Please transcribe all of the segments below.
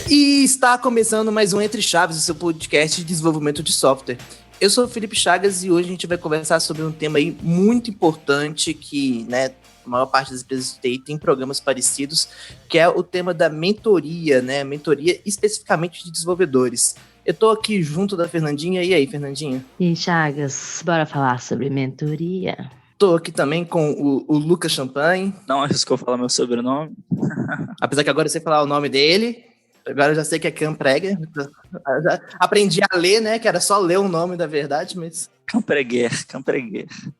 E está começando mais um Entre Chaves, o seu podcast de desenvolvimento de software. Eu sou o Felipe Chagas e hoje a gente vai conversar sobre um tema aí muito importante que, a maior parte das empresas de TI tem programas parecidos, que é o tema da mentoria, mentoria especificamente de desenvolvedores. Eu tô aqui junto da Fernandinha. E aí, Fernandinha? E aí, Chagas, bora falar sobre mentoria? Tô aqui também com o Lucas Champagne. Não arriscou falar meu sobrenome. Apesar que agora eu sei falar o nome dele. Agora eu já sei que é Campreger. Já aprendi a ler, que era só ler o nome da verdade, mas... Campreger.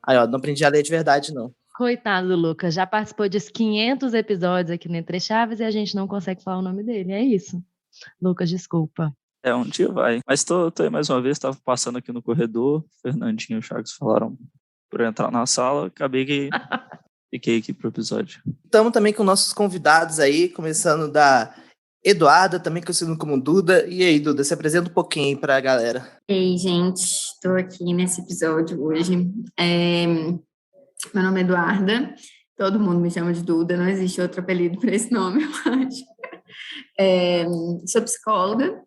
Aí, ó, não aprendi a ler de verdade, não. Coitado do Lucas, já participou de 500 episódios aqui no Entre Chaves e a gente não consegue falar o nome dele, é isso. Lucas, desculpa. Um dia vai. Mas tô aí mais uma vez, tava passando aqui no corredor, Fernandinho e o Chagas falaram por entrar na sala, acabei que fiquei aqui pro episódio. Estamos também com nossos convidados aí, começando da Eduarda, também conhecido como Duda. E aí, Duda, se apresenta um pouquinho aí pra galera. Ei, gente, estou aqui nesse episódio hoje. Meu nome é Eduarda, todo mundo me chama de Duda, não existe outro apelido para esse nome, eu acho. Sou psicóloga,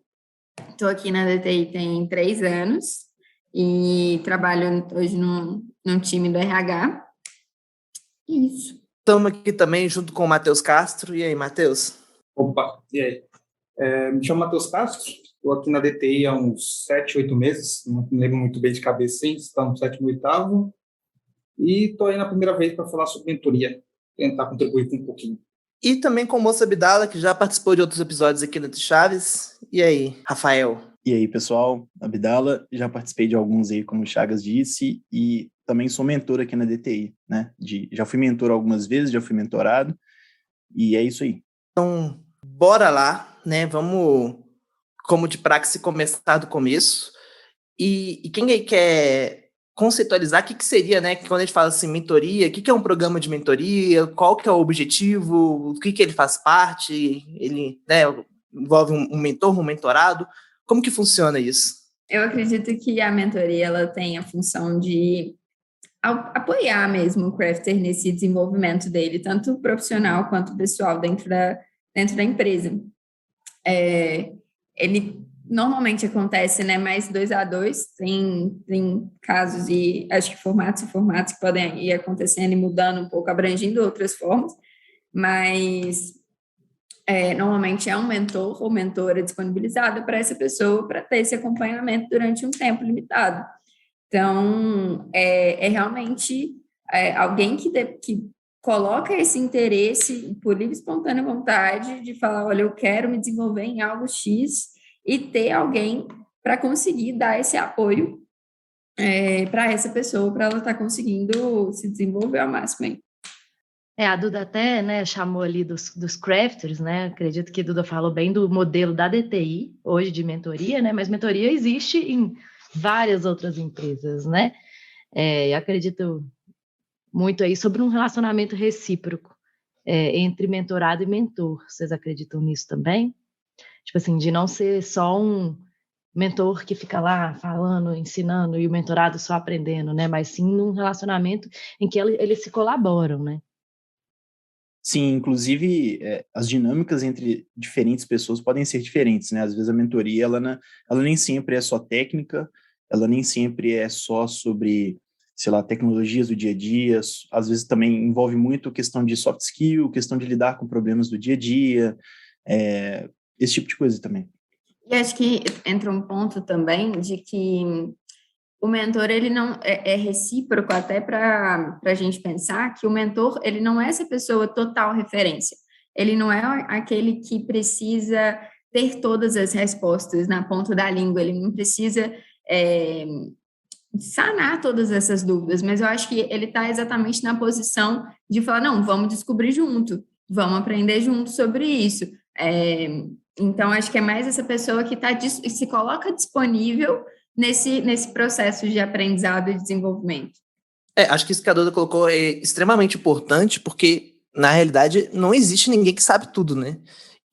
estou aqui na DTI tem 3 anos e trabalho hoje num time do RH. Isso. Estamos aqui também junto com o Matheus Castro. E aí, Matheus? Opa, e aí? Me chamo Matheus Castro, estou aqui na DTI há uns 7, 8 meses, não me lembro muito bem de cabeça, sim, estamos no 7º, 8º, e estou aí na primeira vez para falar sobre mentoria, tentar contribuir com um pouquinho. E também com o Moça Abdala, que já participou de outros episódios aqui no Entre Chaves. E aí, Rafael? E aí, pessoal, Abdala, já participei de alguns aí, como o Chagas disse, e também sou mentor aqui na DTI, né? Já fui mentor algumas vezes, já fui mentorado, e é isso aí. Então, bora lá, Vamos, como de praxe, começar do começo. E quem aí quer conceitualizar o que seria, quando a gente fala assim, mentoria, o que é um programa de mentoria, qual que é o objetivo, o que ele faz parte, ele envolve um mentor, um mentorado, como que funciona isso? Eu acredito que a mentoria ela tem a função de apoiar mesmo o crafter nesse desenvolvimento dele, tanto profissional quanto pessoal dentro da empresa. Ele normalmente acontece, mais 2-a-2, tem casos e acho que formatos que podem ir acontecendo e mudando um pouco, abrangindo outras formas, mas normalmente é um mentor ou mentora disponibilizada para essa pessoa para ter esse acompanhamento durante um tempo limitado. Então, é realmente alguém que coloca esse interesse por livre e espontânea vontade de falar, olha, eu quero me desenvolver em algo X e ter alguém para conseguir dar esse apoio para essa pessoa, para ela estar conseguindo se desenvolver ao máximo. A Duda até chamou ali dos crafters, Acredito que a Duda falou bem do modelo da DTI, hoje de mentoria, Mas mentoria existe em várias outras empresas, Eu acredito muito aí sobre um relacionamento recíproco entre mentorado e mentor. Vocês acreditam nisso também? Tipo assim, de não ser só um mentor que fica lá falando, ensinando e o mentorado só aprendendo, Mas sim num relacionamento em que eles se colaboram, Sim, inclusive as dinâmicas entre diferentes pessoas podem ser diferentes, Às vezes a mentoria, ela nem sempre é só técnica, ela nem sempre é só sobre, sei lá, tecnologias do dia a dia, às vezes também envolve muito questão de soft skill, questão de lidar com problemas do dia a dia, esse tipo de coisa também. E acho que entra um ponto também de que o mentor, ele não é recíproco até para a gente pensar que o mentor, ele não é essa pessoa total referência. Ele não é aquele que precisa ter todas as respostas na ponta da língua, ele não precisa sanar todas essas dúvidas, mas eu acho que ele está exatamente na posição de falar, não, vamos descobrir junto, vamos aprender junto sobre isso. Então, acho que é mais essa pessoa que se coloca disponível nesse processo de aprendizado e desenvolvimento. Acho que isso que a Duda colocou é extremamente importante, porque, na realidade, não existe ninguém que sabe tudo,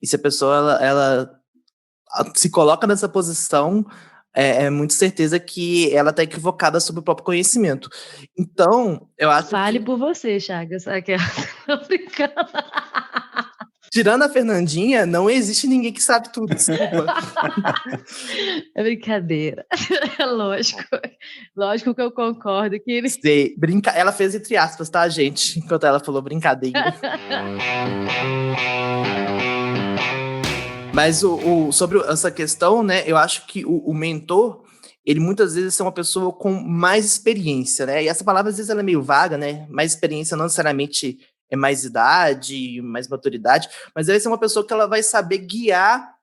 E se a pessoa ela se coloca nessa posição, é muito certeza que ela está equivocada sobre o próprio conhecimento. Então, eu acho Fale por você, Chagas. Tô brincando. Tirando a Fernandinha, não existe ninguém que sabe tudo, desculpa. É brincadeira. É lógico. Lógico que eu concordo que ele... Sei, ela fez entre aspas, tá, gente? Enquanto ela falou brincadeira. Mas sobre essa questão, né, eu acho que o mentor, ele muitas vezes é uma pessoa com mais experiência, né? E essa palavra, às vezes, ela é meio vaga, né? Mais experiência não necessariamente é mais idade, mais maturidade, mas deve ser uma pessoa que ela vai saber guiar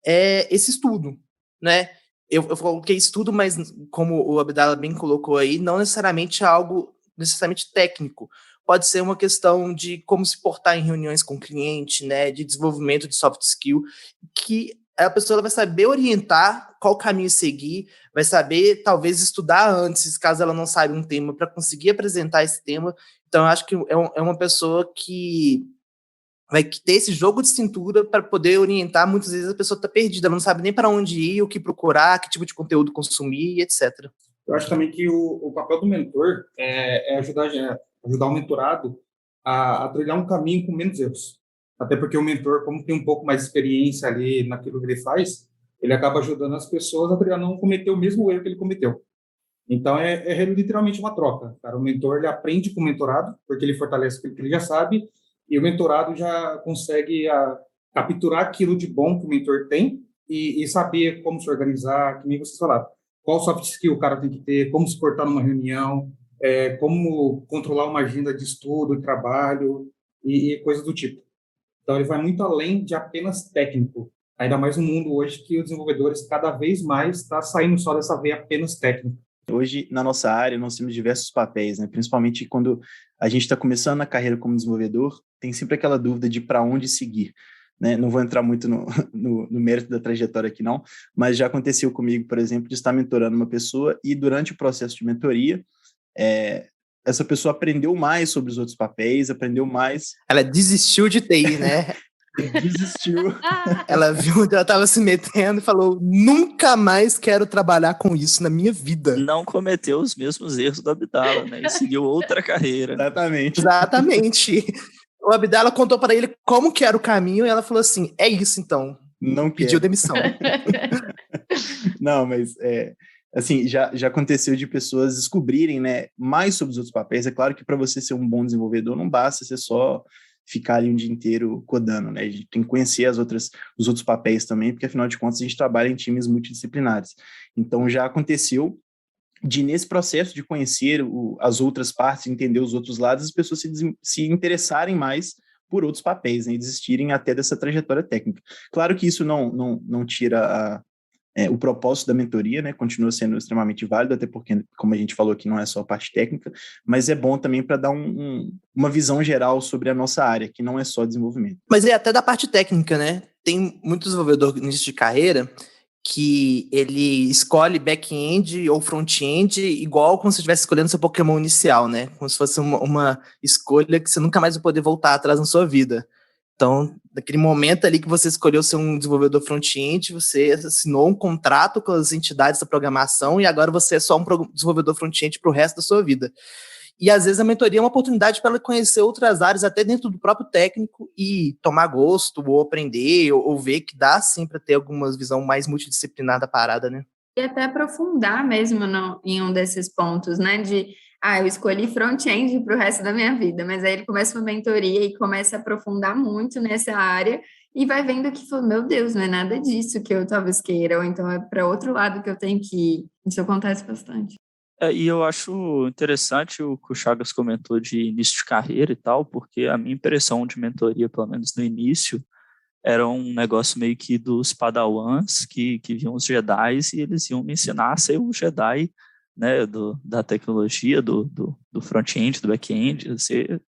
esse estudo, né? Eu coloquei estudo, mas como o Abdala bem colocou aí, não necessariamente algo necessariamente técnico. Pode ser uma questão de como se portar em reuniões com o cliente, né? De desenvolvimento de soft skill, que a pessoa ela vai saber orientar qual caminho seguir, vai saber talvez estudar antes, caso ela não saiba um tema, para conseguir apresentar esse tema. Então, eu acho que é uma pessoa que vai ter esse jogo de cintura para poder orientar. Muitas vezes a pessoa está perdida, ela não sabe nem para onde ir, o que procurar, que tipo de conteúdo consumir, etc. Eu acho também que o papel do mentor é ajudar o mentorado a trilhar um caminho com menos erros. Até porque o mentor, como tem um pouco mais de experiência ali naquilo que ele faz, ele acaba ajudando as pessoas a não cometer o mesmo erro que ele cometeu. Então, é literalmente uma troca, cara. O mentor, ele aprende com o mentorado, porque ele fortalece aquilo que ele já sabe, e o mentorado já consegue capturar aquilo de bom que o mentor tem e saber como se organizar, que nem vocês falaram. Qual soft skill o cara tem que ter, como se portar numa reunião, como controlar uma agenda de estudo, de trabalho e coisas do tipo. Então, ele vai muito além de apenas técnico. Ainda mais no mundo hoje que os desenvolvedores cada vez mais está saindo só dessa veia apenas técnica. Hoje, na nossa área, nós temos diversos papéis, né? Principalmente quando a gente está começando a carreira como desenvolvedor, tem sempre aquela dúvida de para onde seguir, né? Não vou entrar muito no mérito da trajetória aqui, não, mas já aconteceu comigo, por exemplo, de estar mentorando uma pessoa e durante o processo de mentoria, essa pessoa aprendeu mais sobre os outros papéis, aprendeu mais... Ela desistiu de TI, né? Desistiu. Ela viu onde ela estava se metendo e falou: nunca mais quero trabalhar com isso na minha vida. Não cometeu os mesmos erros do Abdala, né? E seguiu outra carreira. Exatamente. O Abdala contou para ele como que era o caminho e ela falou assim: é isso então. Não pediu demissão. Não, mas assim, já aconteceu de pessoas descobrirem, né, mais sobre os outros papéis. É claro que para você ser um bom desenvolvedor não basta ser só ficar ali um dia inteiro codando, né? A gente tem que conhecer os outros papéis também, porque afinal de contas a gente trabalha em times multidisciplinares. Então já aconteceu de, nesse processo de conhecer as outras partes, entender os outros lados, as pessoas se interessarem mais por outros papéis, né, e desistirem até dessa trajetória técnica. Claro que isso não tira o propósito da mentoria, né, continua sendo extremamente válido, até porque, como a gente falou aqui, não é só a parte técnica, mas é bom também para dar uma visão geral sobre a nossa área, que não é só desenvolvimento. Mas é até da parte técnica, né? Tem muito desenvolvedor no início de carreira que ele escolhe back-end ou front-end igual como se estivesse escolhendo seu Pokémon inicial, né? Como se fosse uma escolha que você nunca mais vai poder voltar atrás na sua vida. Então, naquele momento ali que você escolheu ser um desenvolvedor front-end, você assinou um contrato com as entidades da programação e agora você é só um desenvolvedor front-end para o resto da sua vida. E, às vezes, a mentoria é uma oportunidade para ela conhecer outras áreas, até dentro do próprio técnico, e tomar gosto, ou aprender, ou ver que dá, sim, para ter alguma visão mais multidisciplinar da parada, né? E até aprofundar mesmo em um desses pontos, né? Eu escolhi front-end para o resto da minha vida, mas aí ele começa uma mentoria e começa a aprofundar muito nessa área e vai vendo que, meu Deus, não é nada disso que eu talvez queira, ou então é para outro lado que eu tenho que ir. Isso acontece bastante. E eu acho interessante o que o Chagas comentou de início de carreira e tal, porque a minha impressão de mentoria, pelo menos no início, era um negócio meio que dos padawans que viam os Jedis e eles iam me ensinar a ser o Jedi, né, da tecnologia, do front-end, do back-end, ser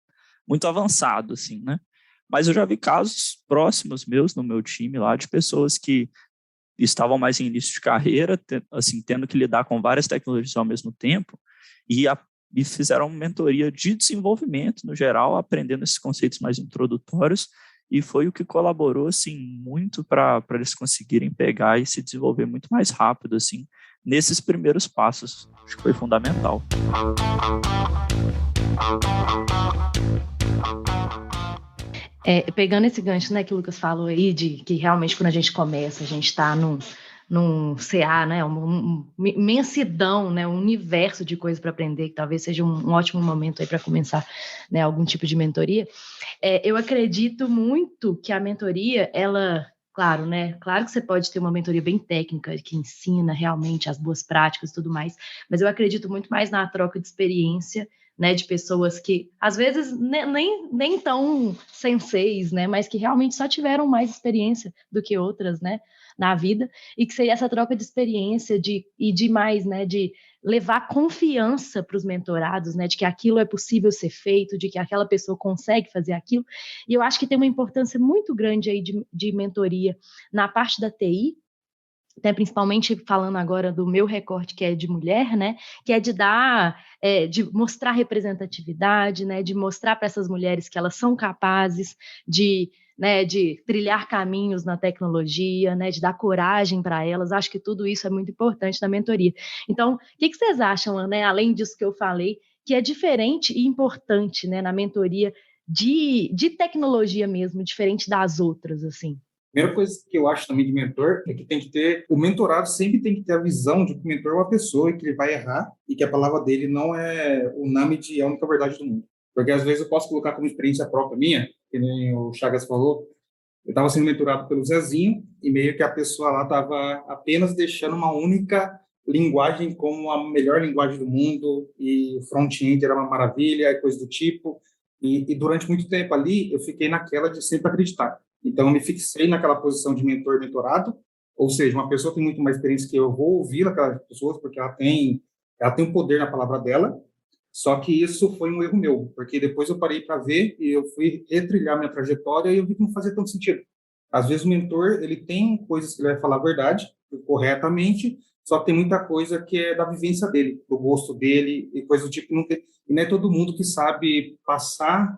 muito avançado, assim, né? Mas eu já vi casos próximos meus, no meu time lá, de pessoas que estavam mais em início de carreira, assim, tendo que lidar com várias tecnologias ao mesmo tempo, e fizeram uma mentoria de desenvolvimento, no geral, aprendendo esses conceitos mais introdutórios, e foi o que colaborou, assim, muito para eles conseguirem pegar e se desenvolver muito mais rápido, assim, nesses primeiros passos. Acho que foi fundamental. Pegando esse gancho, né, que o Lucas falou aí, de que realmente quando a gente começa, a gente está num CA, né, uma imensidão, né, um universo de coisas para aprender, que talvez seja um ótimo momento aí para começar, né, algum tipo de mentoria. Eu acredito muito que a mentoria, ela, claro, né, claro que você pode ter uma mentoria bem técnica, que ensina realmente as boas práticas e tudo mais, mas eu acredito muito mais na troca de experiência, né, de pessoas que, às vezes, nem tão senseis, né, mas que realmente só tiveram mais experiência do que outras, né, na vida, e que seria essa troca de experiência e de mais, né, de levar confiança para os mentorados, né, de que aquilo é possível ser feito, de que aquela pessoa consegue fazer aquilo, e eu acho que tem uma importância muito grande aí de mentoria na parte da TI, até principalmente falando agora do meu recorte, que é de mulher, né, que é de dar, de mostrar representatividade, né, de mostrar para essas mulheres que elas são capazes de trilhar caminhos na tecnologia, né, de dar coragem para elas. Acho que tudo isso é muito importante na mentoria. Então, o que vocês acham, né, além disso que eu falei, que é diferente e importante, né, na mentoria de tecnologia mesmo, diferente das outras, assim? Primeira coisa que eu acho também de mentor é que tem que ter, o mentorado sempre tem que ter a visão de que o mentor é uma pessoa e que ele vai errar e que a palavra dele não é unânime, é a única verdade do mundo. Porque às vezes eu posso colocar como experiência própria minha, que nem o Chagas falou, eu estava sendo mentorado pelo Zezinho e meio que a pessoa lá estava apenas deixando uma única linguagem como a melhor linguagem do mundo e o front-end era uma maravilha e coisa do tipo. E durante muito tempo ali eu fiquei naquela de sempre acreditar. Então, eu me fixei naquela posição de mentor-mentorado, ou seja, uma pessoa que tem muito mais experiência que eu vou ouvir aquelas pessoas, porque ela tem um poder na palavra dela, só que isso foi um erro meu, porque depois eu parei para ver e eu fui retrilhar minha trajetória e eu vi que não fazia tanto sentido. Às vezes o mentor, ele tem coisas que ele vai falar a verdade, corretamente, só que tem muita coisa que é da vivência dele, do gosto dele e coisa do tipo. E não é todo mundo que sabe passar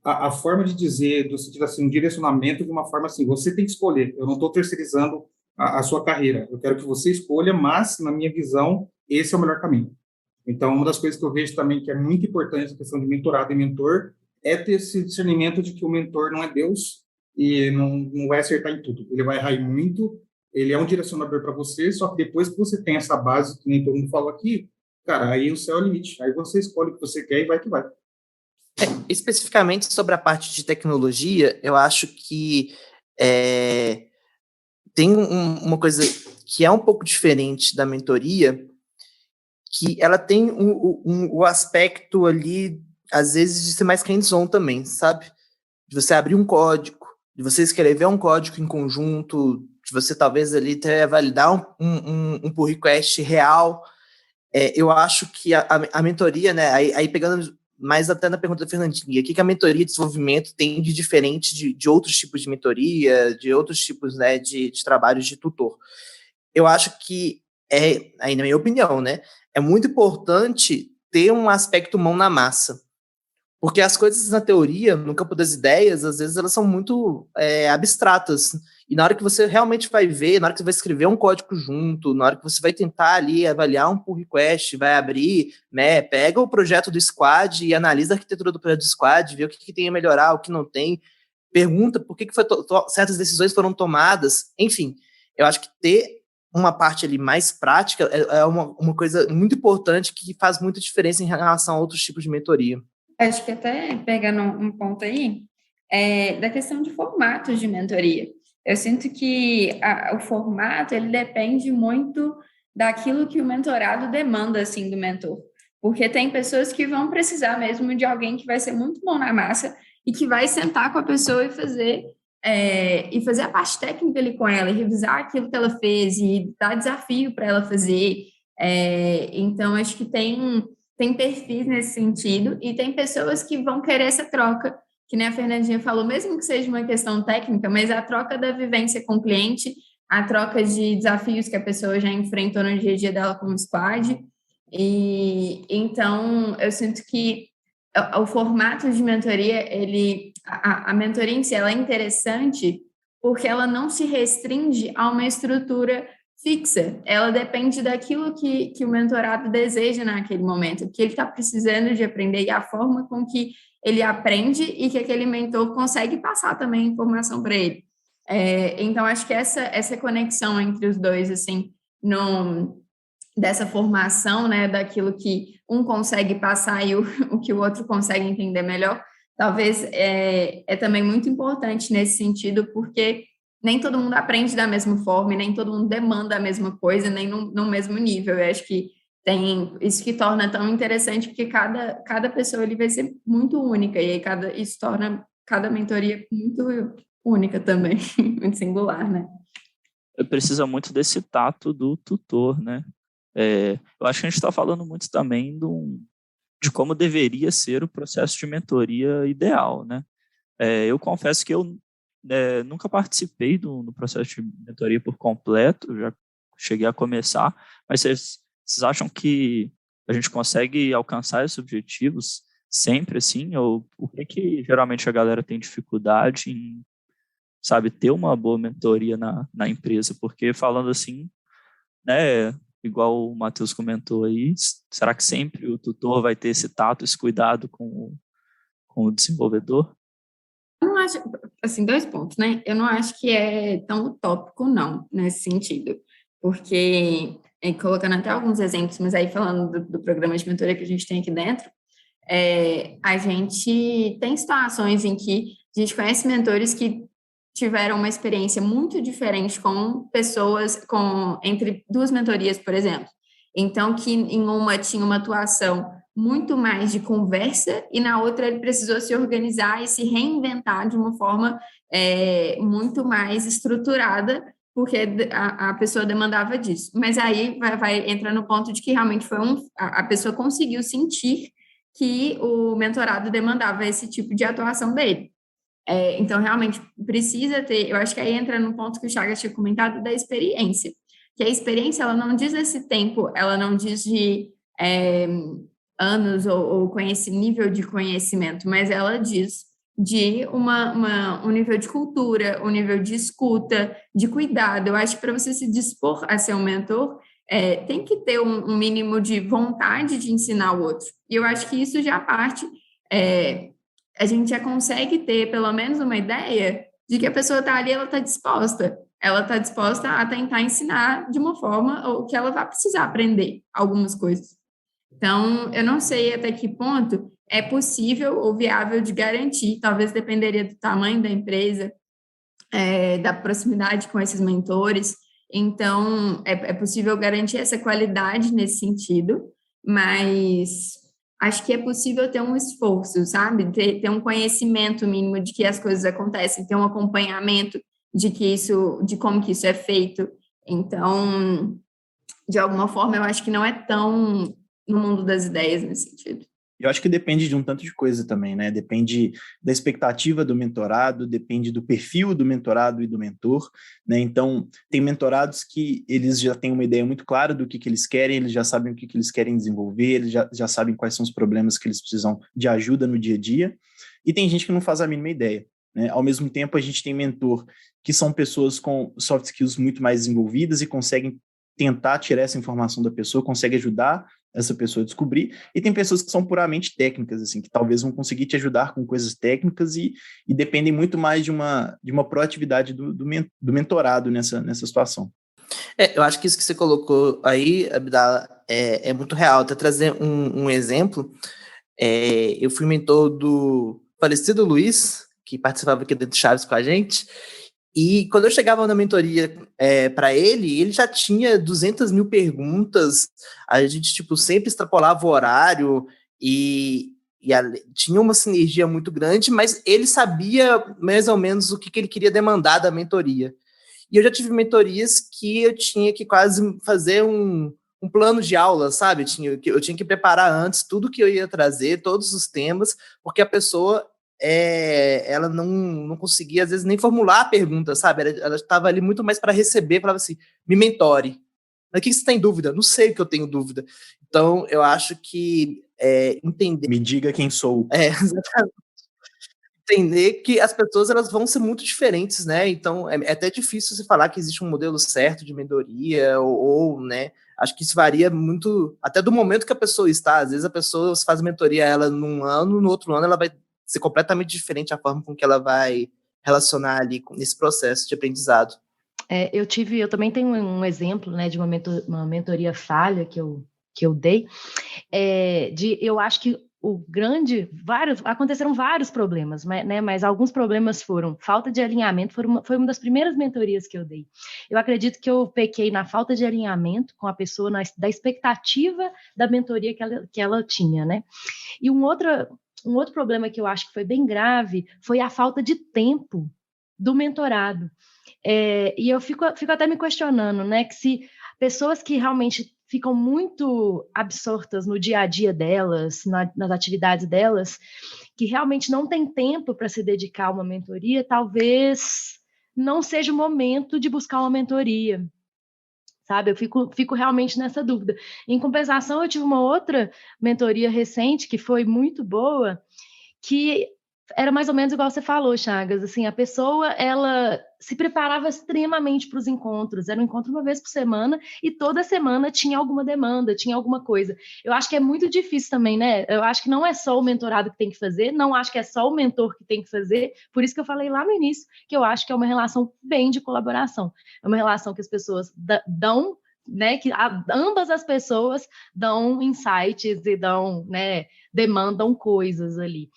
a forma de dizer, do sentido assim, um direcionamento de uma forma assim, você tem que escolher, eu não estou terceirizando a sua carreira, eu quero que você escolha, mas, na minha visão, esse é o melhor caminho. Então, uma das coisas que eu vejo também que é muito importante na questão de mentorado e mentor é ter esse discernimento de que o mentor não é Deus e não vai acertar em tudo. Ele vai errar em muito, ele é um direcionador para você, só que depois que você tem essa base, que nem todo mundo falou aqui, cara, aí o céu é o limite. Aí você escolhe o que você quer e vai que vai. Especificamente sobre a parte de tecnologia, eu acho que tem uma coisa que é um pouco diferente da mentoria, que ela tem o aspecto ali, às vezes, de ser mais hands-on também, sabe? De você abrir um código, de você escrever um código em conjunto, de você talvez ali validar um pull request real. Eu acho que a mentoria, né, aí pegando mais até na pergunta da Fernandinha, o que a mentoria de desenvolvimento tem de diferente de outros tipos de mentoria, de outros tipos, né, de trabalhos de tutor? Eu acho que, aí na minha opinião, né, é muito importante ter um aspecto mão na massa, porque as coisas na teoria, no campo das ideias, às vezes elas são muito abstratas. E na hora que você realmente vai ver, na hora que você vai escrever um código junto, na hora que você vai tentar ali avaliar um pull request, vai abrir, né, pega o projeto do squad e analisa a arquitetura do projeto do squad, vê o que tem a melhorar, o que não tem, pergunta por que certas decisões foram tomadas. Enfim, eu acho que ter uma parte ali mais prática é uma coisa muito importante que faz muita diferença em relação a outros tipos de mentoria. Acho que até pegando um ponto aí, da questão de formatos de mentoria. Eu sinto que o formato, ele depende muito daquilo que o mentorado demanda, assim, do mentor. Porque tem pessoas que vão precisar mesmo de alguém que vai ser muito bom na massa e que vai sentar com a pessoa e fazer a parte técnica ali com ela, e revisar aquilo que ela fez e dar desafio para ela fazer. Então, acho que tem perfis nesse sentido, e tem pessoas que vão querer essa troca, que nem a Fernandinha falou, mesmo que seja uma questão técnica, mas a troca da vivência com o cliente, a troca de desafios que a pessoa já enfrentou no dia a dia dela como squad. E então eu sinto que o formato de mentoria, a mentoria em si, ela é interessante porque ela não se restringe a uma estrutura fixa. Ela depende daquilo que o mentorado deseja naquele momento, que ele está precisando de aprender e a forma com que ele aprende e que aquele mentor consegue passar também informação para ele. Então, acho que essa conexão entre os dois, assim, dessa formação, né, daquilo que um consegue passar e o que o outro consegue entender melhor, talvez é também muito importante nesse sentido, porque nem todo mundo aprende da mesma forma, e nem todo mundo demanda a mesma coisa, nem no mesmo nível. Eu acho que tem isso que torna tão interessante, porque cada pessoa ele vai ser muito única, e aí isso torna cada mentoria muito única também, muito singular, né? Precisa muito desse tato do tutor, né? Eu acho que a gente está falando muito também de como deveria ser o processo de mentoria ideal, né? Eu confesso que eu nunca participei do processo de mentoria por completo, já cheguei a começar, mas vocês acham que a gente consegue alcançar esses objetivos sempre assim? Ou por que geralmente a galera tem dificuldade em, sabe, ter uma boa mentoria na empresa? Porque falando assim, né, igual o Matheus comentou aí, será que sempre o tutor vai ter esse tato, esse cuidado com o desenvolvedor? Eu não acho, assim, 2 pontos, né? Eu não acho que é tão utópico, não, nesse sentido, porque, colocando até alguns exemplos, mas aí falando do programa de mentoria que a gente tem aqui dentro, a gente tem situações em que a gente conhece mentores que tiveram uma experiência muito diferente com pessoas, entre 2 mentorias, por exemplo. Então, que em uma tinha uma atuação muito mais de conversa e na outra ele precisou se organizar e se reinventar de uma forma muito mais estruturada, porque a pessoa demandava disso. Mas aí vai entrar no ponto de que realmente a pessoa conseguiu sentir que o mentorado demandava esse tipo de atuação dele. Então, realmente, precisa ter... Eu acho que aí entra no ponto que o Chagas tinha comentado da experiência. Que a experiência, ela não diz esse tempo, ela não diz de anos ou nível de conhecimento, mas ela diz de um nível de cultura, um nível de escuta, de cuidado. Eu acho que para você se dispor a ser um mentor, tem que ter um mínimo de vontade de ensinar o outro. E eu acho que isso já parte... a gente já consegue ter pelo menos uma ideia de que a pessoa está ali, ela está disposta a tentar ensinar de uma forma ou que ela vai precisar aprender algumas coisas. Então, eu não sei até que ponto é possível ou viável de garantir, talvez dependeria do tamanho da empresa, da proximidade com esses mentores. Então, é possível garantir essa qualidade nesse sentido, mas acho que é possível ter um esforço, sabe? Ter um conhecimento mínimo de que as coisas acontecem, ter um acompanhamento de como que isso é feito. Então, de alguma forma, eu acho que não é tão no mundo das ideias nesse sentido. Eu acho que depende de um tanto de coisa também, né? Depende da expectativa do mentorado, depende do perfil do mentorado e do mentor, né? Então, tem mentorados que eles já têm uma ideia muito clara do que eles querem, eles já sabem o que eles querem desenvolver, eles já sabem quais são os problemas que eles precisam de ajuda no dia a dia, e tem gente que não faz a mínima ideia, né? Ao mesmo tempo, a gente tem mentor que são pessoas com soft skills muito mais desenvolvidas e conseguem tentar tirar essa informação da pessoa, conseguem ajudar essa pessoa a descobrir, e tem pessoas que são puramente técnicas, assim, que talvez vão conseguir te ajudar com coisas técnicas e dependem muito mais de uma proatividade do mentorado nessa situação. Eu acho que isso que você colocou aí, Abdala, é muito real. Até trazer um exemplo, eu fui mentor do falecido Luiz, que participava aqui dentro do Chaves com a gente, e quando eu chegava na mentoria para ele já tinha 200 mil perguntas, a gente sempre extrapolava o horário e tinha uma sinergia muito grande, mas ele sabia mais ou menos o que ele queria demandar da mentoria. E eu já tive mentorias que eu tinha que quase fazer um plano de aula, sabe? Eu tinha que preparar antes tudo que eu ia trazer, todos os temas, porque a pessoa... ela não conseguia, às vezes, nem formular a pergunta, sabe? Ela estava ali muito mais para receber, falava assim, me mentore. Mas o que você tem dúvida? Não sei o que eu tenho dúvida. Então, eu acho que entender... Me diga quem sou. Exatamente. Entender que as pessoas elas vão ser muito diferentes, né? Então, é até difícil você falar que existe um modelo certo de mentoria, né? Acho que isso varia muito, até do momento que a pessoa está. Às vezes a pessoa faz mentoria ela num ano, no outro ano ela vai ser completamente diferente a forma com que ela vai relacionar ali nesse processo de aprendizado. Eu também tenho um exemplo, né, de uma mentoria falha que eu dei, eu acho que aconteceram vários problemas, né, mas alguns problemas foram falta de alinhamento, foi uma das primeiras mentorias que eu dei. Eu acredito que eu pequei na falta de alinhamento com a pessoa, da expectativa da mentoria que ela tinha, né? E um outro problema que eu acho que foi bem grave foi a falta de tempo do mentorado. E eu fico até me questionando, né, que se pessoas que realmente ficam muito absortas no dia a dia delas, nas atividades delas, que realmente não têm tempo para se dedicar a uma mentoria, talvez não seja o momento de buscar uma mentoria, sabe? Eu fico realmente nessa dúvida. Em compensação, eu tive uma outra mentoria recente que foi muito boa, que era mais ou menos igual você falou, Chagas, assim, a pessoa, ela se preparava extremamente para os encontros, era um encontro uma vez por semana, e toda semana tinha alguma demanda, tinha alguma coisa. Eu acho que é muito difícil também, né? Eu acho que não é só o mentorado que tem que fazer, não acho que é só o mentor que tem que fazer, por isso que eu falei lá no início, que eu acho que é uma relação bem de colaboração, é uma relação que as pessoas dão, né, que ambas as pessoas dão insights e dão, né, demandam coisas ali.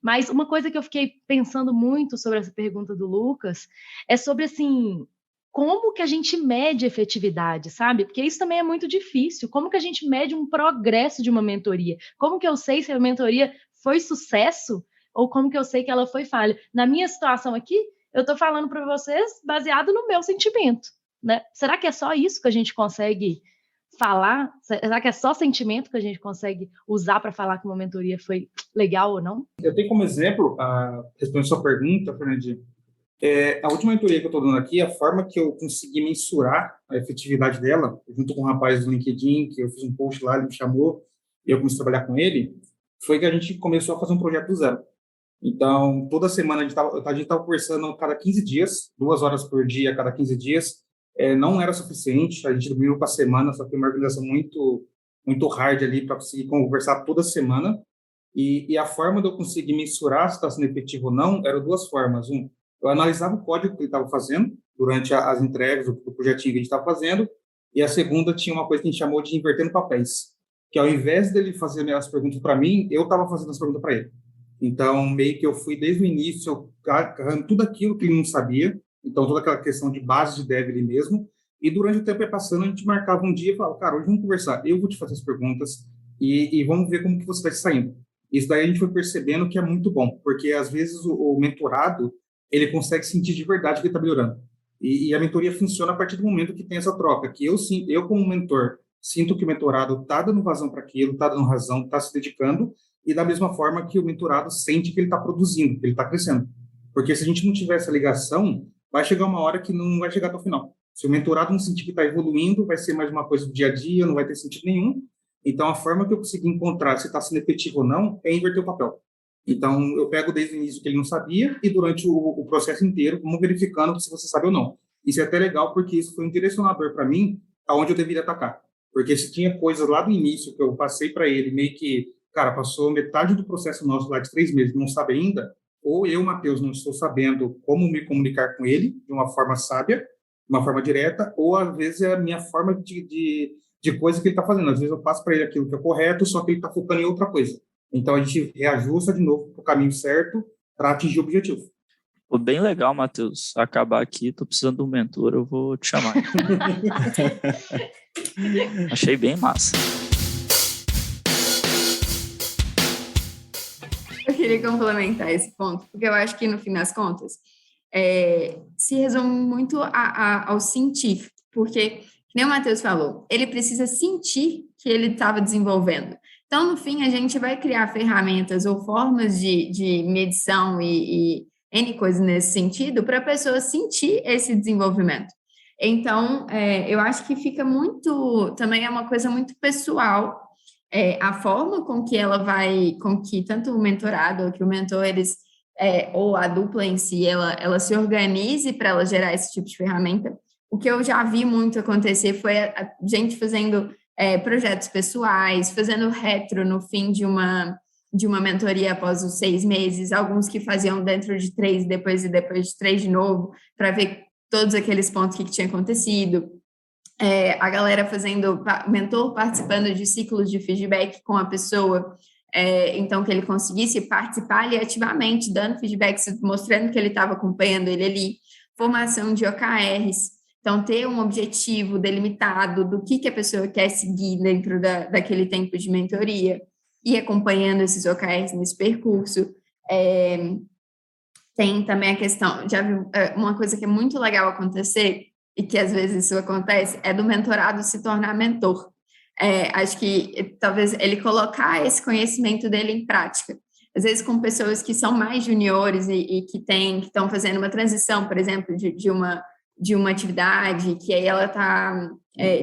Mas uma coisa que eu fiquei pensando muito sobre essa pergunta do Lucas é sobre, assim, como que a gente mede efetividade, sabe? Porque isso também é muito difícil. Como que a gente mede um progresso de uma mentoria? Como que eu sei se a mentoria foi sucesso ou como que eu sei que ela foi falha? Na minha situação aqui, eu estou falando para vocês baseado no meu sentimento, né? Será que é só isso que a gente consegue falar? Será que é só sentimento que a gente consegue usar para falar que uma mentoria foi legal ou não? Eu tenho como exemplo, respondendo a sua pergunta, Fernandinho, a última mentoria que eu estou dando aqui, a forma que eu consegui mensurar a efetividade dela, junto com um rapaz do LinkedIn, que eu fiz um post lá, ele me chamou, e eu comecei a trabalhar com ele, foi que a gente começou a fazer um projeto do zero. Então, toda semana a gente estava conversando a cada 15 dias, 2 horas por dia a cada 15 dias, não era suficiente, a gente dormiu para a semana, só que uma organização muito, muito hard ali para conseguir conversar toda semana. E a forma de eu conseguir mensurar se está sendo efetivo ou não eram 2 formas. Eu analisava o código que ele estava fazendo durante as entregas do projetinho que a gente estava fazendo, e a segunda tinha uma coisa que a gente chamou de invertendo papéis, que ao invés dele fazer as perguntas para mim, eu estava fazendo as perguntas para ele. Então, meio que eu fui desde o início, agarrando tudo aquilo que ele não sabia, então toda aquela questão de base de dev ali mesmo, e durante o tempo passando, a gente marcava um dia e falava, cara, hoje vamos conversar, eu vou te fazer as perguntas, e vamos ver como que você vai saindo. Isso daí a gente foi percebendo que é muito bom, porque às vezes o mentorado, ele consegue sentir de verdade que ele está melhorando. E a mentoria funciona a partir do momento que tem essa troca, que eu como mentor, sinto que o mentorado está dando vazão para aquilo, está dando razão, está se dedicando, e da mesma forma que o mentorado sente que ele está produzindo, que ele está crescendo. Porque se a gente não tiver essa ligação, vai chegar uma hora que não vai chegar até o final. Se o mentorado não sentir que está evoluindo, vai ser mais uma coisa do dia a dia, não vai ter sentido nenhum. Então, a forma que eu consegui encontrar se está sendo efetivo ou não é inverter o papel. Então, eu pego desde o início que ele não sabia e durante o processo inteiro, vamos verificando se você sabe ou não. Isso é até legal porque isso foi um direcionador para mim aonde eu deveria atacar. Porque se tinha coisas lá do início que eu passei para ele, meio que, cara, passou metade do processo nosso lá de 3 meses, não sabe ainda, ou eu, Matheus, não estou sabendo como me comunicar com ele de uma forma sábia, de uma forma direta, ou às vezes é a minha forma de coisa que ele está fazendo. Às vezes eu passo para ele aquilo que é correto, só que ele está focando em outra coisa. Então, a gente reajusta de novo para o caminho certo para atingir o objetivo. Pô, bem legal, Matheus. Acabar aqui, estou precisando de um mentor, eu vou te chamar. Achei bem massa. Eu queria complementar esse ponto, porque eu acho que, no fim das contas, se resume muito ao científico, porque, como o Matheus falou, ele precisa sentir que ele estava desenvolvendo. Então, no fim, a gente vai criar ferramentas ou formas de medição e N coisas nesse sentido para a pessoa sentir esse desenvolvimento. Então, eu acho que fica muito... Também é uma coisa muito pessoal a forma com que com que tanto o mentorado ou que o mentor, ou a dupla em si, ela se organize para ela gerar esse tipo de ferramenta. O que eu já vi muito acontecer foi a gente fazendo projetos pessoais, fazendo retro no fim de uma mentoria após os 6 meses, alguns que faziam dentro de 3, depois de 3 de novo, para ver todos aqueles pontos que tinha acontecido. A galera mentor participando de ciclos de feedback com a pessoa, então que ele conseguisse participar ali ativamente, dando feedbacks, mostrando que ele estava acompanhando ele ali, formação de OKRs, então ter um objetivo delimitado do que a pessoa quer seguir dentro daquele tempo de mentoria, e acompanhando esses OKRs nesse percurso. Tem também a questão, já vi uma coisa que é muito legal acontecer, e que às vezes isso acontece, é do mentorado se tornar mentor. Acho que talvez ele colocar esse conhecimento dele em prática. Às vezes com pessoas que são mais juniores e que estão fazendo uma transição, por exemplo, de uma atividade, que aí ela está,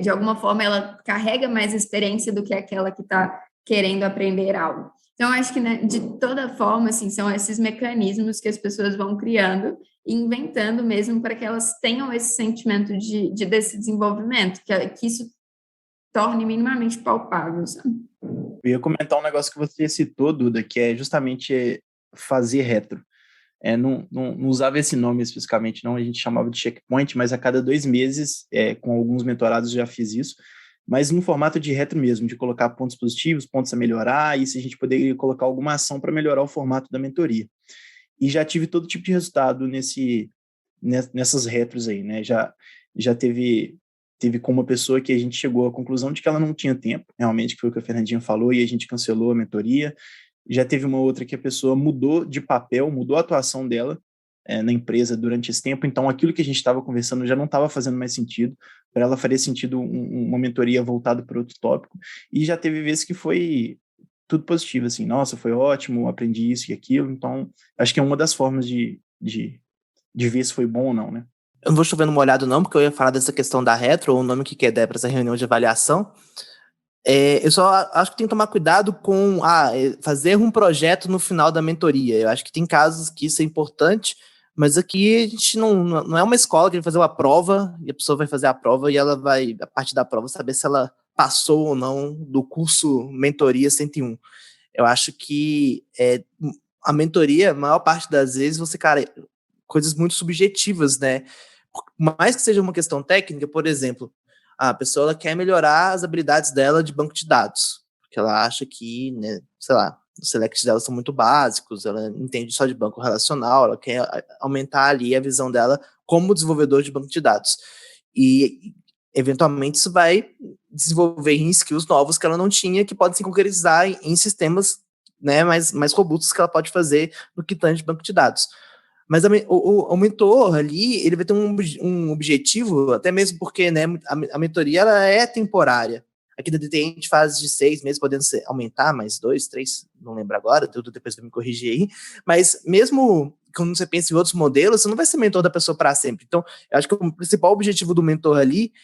de alguma forma, ela carrega mais experiência do que aquela que está querendo aprender algo. Então, acho que, né, de toda forma, assim, são esses mecanismos que as pessoas vão criando e inventando mesmo para que elas tenham esse sentimento desse desenvolvimento, que isso torne minimamente palpável, sabe? Eu ia comentar um negócio que você citou, Duda, que é justamente fazer retro. Não usava esse nome especificamente, não, a gente chamava de checkpoint, mas a cada 2 meses, com alguns mentorados já fiz isso, mas no formato de retro mesmo, de colocar pontos positivos, pontos a melhorar, e se a gente poderia colocar alguma ação para melhorar o formato da mentoria. E já tive todo tipo de resultado nessas retros aí, né? Já teve com uma pessoa que a gente chegou à conclusão de que ela não tinha tempo, realmente, que foi o que a Fernandinha falou, e a gente cancelou a mentoria. Já teve uma outra que a pessoa mudou de papel, mudou a atuação dela na empresa durante esse tempo, então aquilo que a gente estava conversando já não estava fazendo mais sentido, para ela faria sentido uma mentoria voltada para outro tópico, e já teve vezes que foi tudo positivo, assim, nossa, foi ótimo, aprendi isso e aquilo, então acho que é uma das formas de ver se foi bom ou não, né? Eu não vou chover no molhado não, porque eu ia falar dessa questão da retro, ou o nome que quer dar para essa reunião de avaliação. Eu só acho que tem que tomar cuidado com fazer um projeto no final da mentoria. Eu acho que tem casos que isso é importante, mas aqui a gente não é uma escola que vai fazer uma prova, e a pessoa vai fazer a prova e ela vai, a partir da prova, saber se ela passou ou não do curso Mentoria 101. Eu acho que a mentoria, a maior parte das vezes, coisas muito subjetivas, né? Por mais que seja uma questão técnica, por exemplo, a pessoa ela quer melhorar as habilidades dela de banco de dados, porque ela acha que, né, sei lá, os selects dela são muito básicos, ela entende só de banco relacional, ela quer aumentar ali a visão dela como desenvolvedor de banco de dados. E, eventualmente, isso vai desenvolver em skills novos que ela não tinha, que podem se concretizar em sistemas, né, mais robustos que ela pode fazer no que tange de banco de dados. Mas o mentor ali, ele vai ter um objetivo, até mesmo porque, né, a mentoria ela é temporária. Aqui da DTI a gente faz de 6 meses, podendo aumentar mais 2, 3, não lembro agora, tudo depois eu me corrigir aí. Mas mesmo quando você pensa em outros modelos, você não vai ser mentor da pessoa para sempre. Então, eu acho que o principal objetivo do mentor ali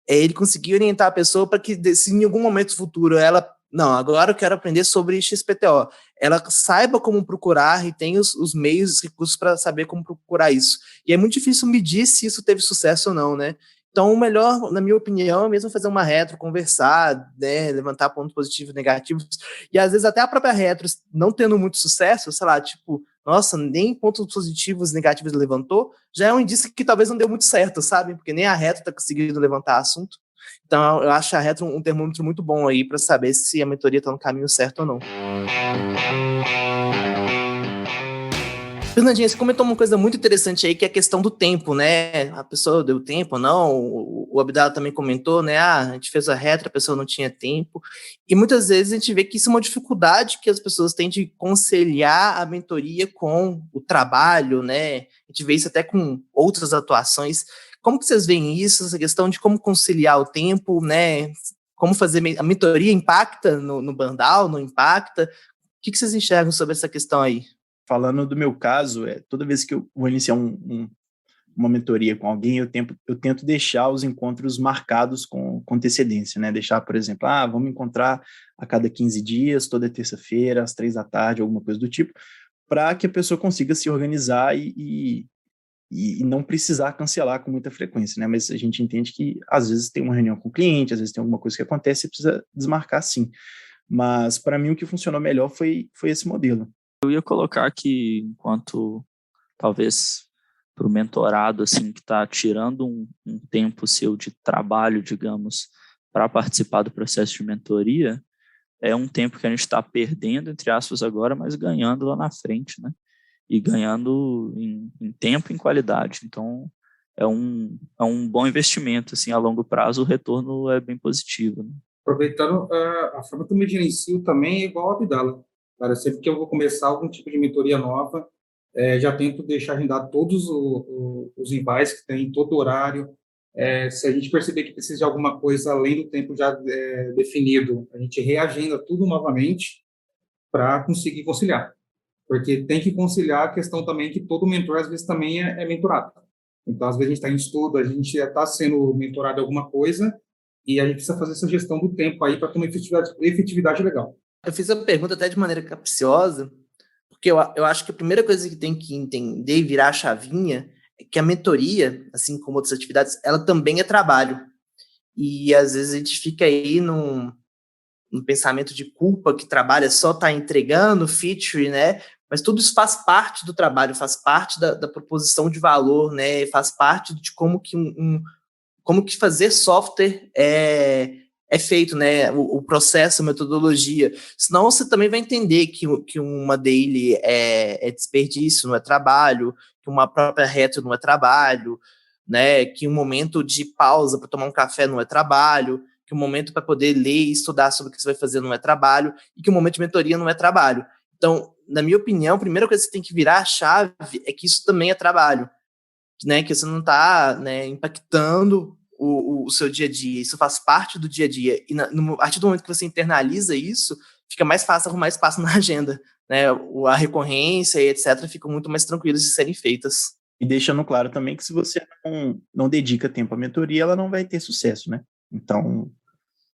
é ele conseguir orientar a pessoa para que, se em algum momento futuro ela não, agora eu quero aprender sobre XPTO. Ela saiba como procurar e tem os meios, os recursos para saber como procurar isso. E é muito difícil medir se isso teve sucesso ou não, né? Então, o melhor, na minha opinião, é mesmo fazer uma retro, conversar, né, levantar pontos positivos e negativos. E, às vezes, até a própria retro, não tendo muito sucesso, sei lá, tipo, nossa, nem pontos positivos e negativos levantou, já é um indício que talvez não deu muito certo, sabe? Porque nem a retro está conseguindo levantar assunto. Então, eu acho a retro um termômetro muito bom aí para saber se a mentoria está no caminho certo ou não. Fernandinha, você comentou uma coisa muito interessante aí, que é a questão do tempo, né? A pessoa deu tempo ou não? O Abdala também comentou, né? A gente fez a retro, a pessoa não tinha tempo. E muitas vezes a gente vê que isso é uma dificuldade que as pessoas têm de conciliar a mentoria com o trabalho, né? A gente vê isso até com outras atuações. Como que vocês veem isso, essa questão de como conciliar o tempo, né? Como fazer a mentoria impacta no burnout, não impacta? O que vocês enxergam sobre essa questão aí? Falando do meu caso, toda vez que eu vou iniciar uma mentoria com alguém, eu tento deixar os encontros marcados com antecedência, né? Deixar, por exemplo, vamos encontrar a cada 15 dias, toda terça-feira, às 3 da tarde, alguma coisa do tipo, para que a pessoa consiga se organizar e não precisar cancelar com muita frequência, né? Mas a gente entende que, às vezes, tem uma reunião com o cliente, às vezes tem alguma coisa que acontece e precisa desmarcar, sim. Mas, para mim, o que funcionou melhor foi esse modelo. Eu ia colocar que, enquanto, talvez, para o mentorado, assim, que está tirando um tempo seu de trabalho, digamos, para participar do processo de mentoria, é um tempo que a gente está perdendo, entre aspas, agora, mas ganhando lá na frente, né? E ganhando em tempo e em qualidade. Então, é um bom investimento, assim, a longo prazo o retorno é bem positivo, né? Aproveitando, a forma que eu me gerencio também é igual a Abdala. Cara, sempre que eu vou começar algum tipo de mentoria nova, já tento deixar agendado todos os invites que tem, todo horário. Se a gente perceber que precisa de alguma coisa além do tempo já definido, a gente reagenda tudo novamente para conseguir conciliar. Porque tem que conciliar a questão também que todo mentor, às vezes, também é mentorado. Então, às vezes, a gente está em estudo, a gente já está sendo mentorado em alguma coisa e a gente precisa fazer essa gestão do tempo aí para ter uma efetividade legal. Eu fiz a pergunta até de maneira capciosa, porque eu acho que a primeira coisa que tem que entender e virar a chavinha é que a mentoria, assim como outras atividades, ela também é trabalho. E, às vezes, a gente fica aí num pensamento de culpa, que trabalho é só estar entregando feature, né? Mas tudo isso faz parte do trabalho, faz parte da proposição de valor, né? Faz parte de como que fazer software é feito, né? O processo, a metodologia. Senão você também vai entender que uma daily é desperdício, não é trabalho, que uma própria retro não é trabalho, né? Que um momento de pausa para tomar um café não é trabalho, que um momento para poder ler e estudar sobre o que você vai fazer não é trabalho, e que um momento de mentoria não é trabalho. Então, na minha opinião, a primeira coisa que você tem que virar a chave é que isso também é trabalho, né? Que você não está, né, impactando o seu dia a dia, isso faz parte do dia a dia, e a partir do momento que você internaliza isso, fica mais fácil arrumar espaço na agenda, né? A recorrência e etc. ficam muito mais tranquilas de serem feitas. E deixando claro também que se você não dedica tempo à mentoria, ela não vai ter sucesso, né? Então,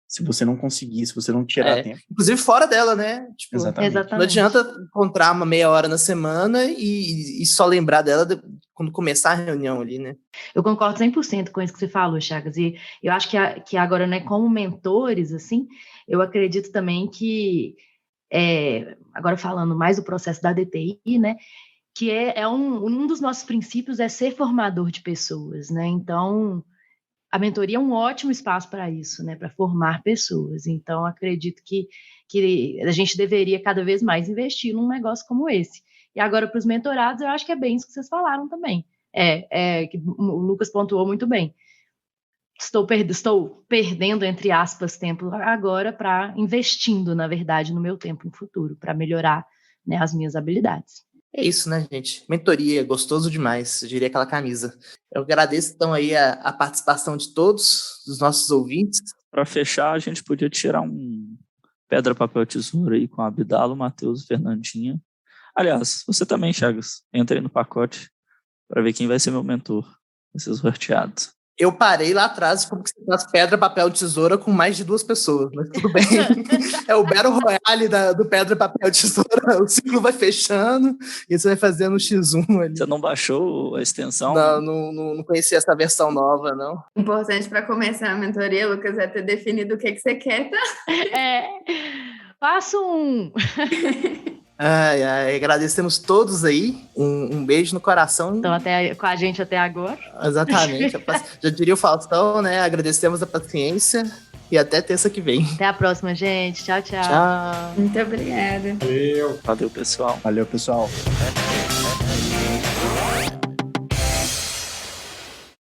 se você não conseguir, se você não tirar tempo... Inclusive fora dela, né? Tipo, Exatamente. Não adianta encontrar uma meia hora na semana e só lembrar dela quando começar a reunião ali, né? Eu concordo 100% com isso que você falou, Chagas, e eu acho que agora, né, como mentores, assim, eu acredito também que, agora falando mais do processo da DTI, né, que um dos nossos princípios é ser formador de pessoas, né? Então, a mentoria é um ótimo espaço para isso, né? Para formar pessoas. Então, acredito que a gente deveria cada vez mais investir num negócio como esse. E agora, para os mentorados, eu acho que é bem isso que vocês falaram também. Que o Lucas pontuou muito bem. Estou perdendo, entre aspas, tempo agora para investindo, na verdade, no meu tempo no futuro, para melhorar, né, as minhas habilidades. É isso, né, gente? Mentoria, gostoso demais, eu diria aquela camisa. Eu agradeço, então, aí a participação de todos, dos nossos ouvintes. Para fechar, a gente podia tirar um pedra, papel, tesoura aí com a Abdala, o Matheus e Fernandinha. Aliás, você também, Chagas, entra aí no pacote para ver quem vai ser meu mentor, vai ser sorteado. Eu parei lá atrás como que você faz pedra, papel, tesoura com mais de 2 pessoas, mas tudo bem. É o Battle Royale do pedra, papel, tesoura. O ciclo vai fechando e você vai fazendo um X1 ali. Você não baixou a extensão? Não conhecia essa versão nova, não. Importante para começar a mentoria, Lucas, é ter definido o que você quer, tá? Faço um... Agradecemos todos aí. Um beijo no coração. Estão com a gente até agora. Exatamente. Já diria o Faustão, né? Agradecemos a paciência e até terça que vem. Até a próxima, gente. Tchau, tchau. Tchau. Muito obrigada. Valeu. Valeu, pessoal. Valeu, pessoal.